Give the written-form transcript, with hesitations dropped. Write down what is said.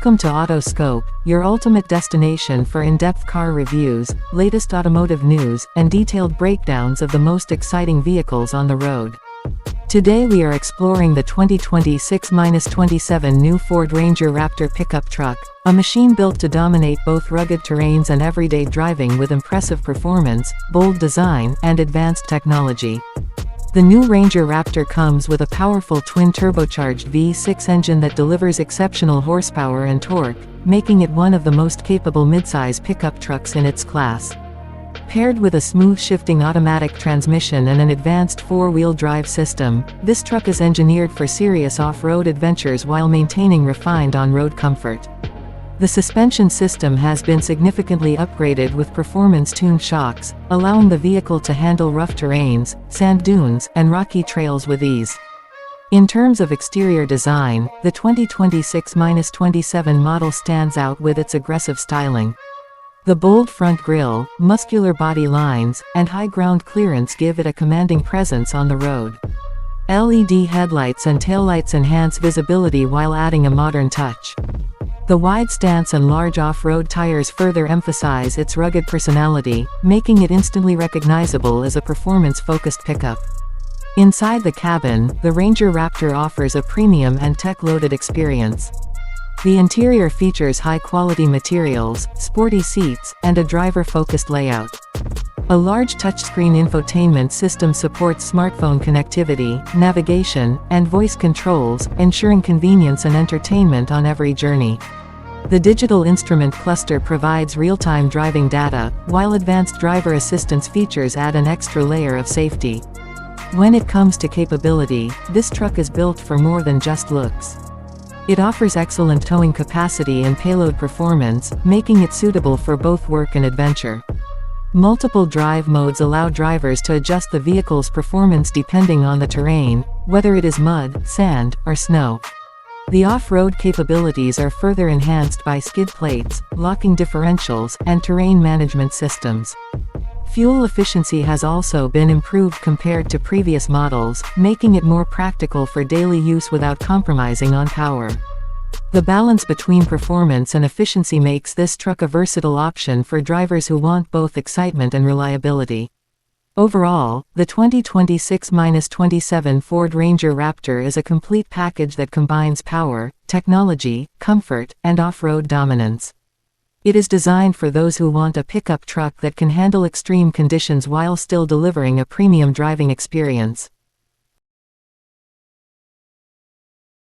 Welcome to AutoScope, your ultimate destination for in-depth car reviews, latest automotive news, and detailed breakdowns of the most exciting vehicles on the road. Today we are exploring the 2026-27 new Ford Ranger Raptor pickup truck, a machine built to dominate both rugged terrains and everyday driving with impressive performance, bold design, and advanced technology. The new Ranger Raptor comes with a powerful twin-turbocharged V6 engine that delivers exceptional horsepower and torque, making it one of the most capable midsize pickup trucks in its class. Paired with a smooth shifting automatic transmission and an advanced four-wheel drive system, this truck is engineered for serious off-road adventures while maintaining refined on-road comfort. The suspension system has been significantly upgraded with performance-tuned shocks, allowing the vehicle to handle rough terrains, sand dunes, and rocky trails with ease. In terms of exterior design, the 2026-27 model stands out with its aggressive styling. The bold front grille, muscular body lines, and high ground clearance give it a commanding presence on the road. LED headlights and taillights enhance visibility while adding a modern touch. The wide stance and large off-road tires further emphasize its rugged personality, making it instantly recognizable as a performance-focused pickup. Inside the cabin, the Ranger Raptor offers a premium and tech-loaded experience. The interior features high-quality materials, sporty seats, and a driver-focused layout. A large touchscreen infotainment system supports smartphone connectivity, navigation, and voice controls, ensuring convenience and entertainment on every journey. The digital instrument cluster provides real-time driving data, while advanced driver assistance features add an extra layer of safety. When it comes to capability, this truck is built for more than just looks. It offers excellent towing capacity and payload performance, making it suitable for both work and adventure. Multiple drive modes allow drivers to adjust the vehicle's performance depending on the terrain, whether it is mud, sand, or snow. The off-road capabilities are further enhanced by skid plates, locking differentials, and terrain management systems. Fuel efficiency has also been improved compared to previous models, making it more practical for daily use without compromising on power. The balance between performance and efficiency makes this truck a versatile option for drivers who want both excitement and reliability. Overall, the 2026-27 Ford Ranger Raptor is a complete package that combines power, technology, comfort, and off-road dominance. It is designed for those who want a pickup truck that can handle extreme conditions while still delivering a premium driving experience.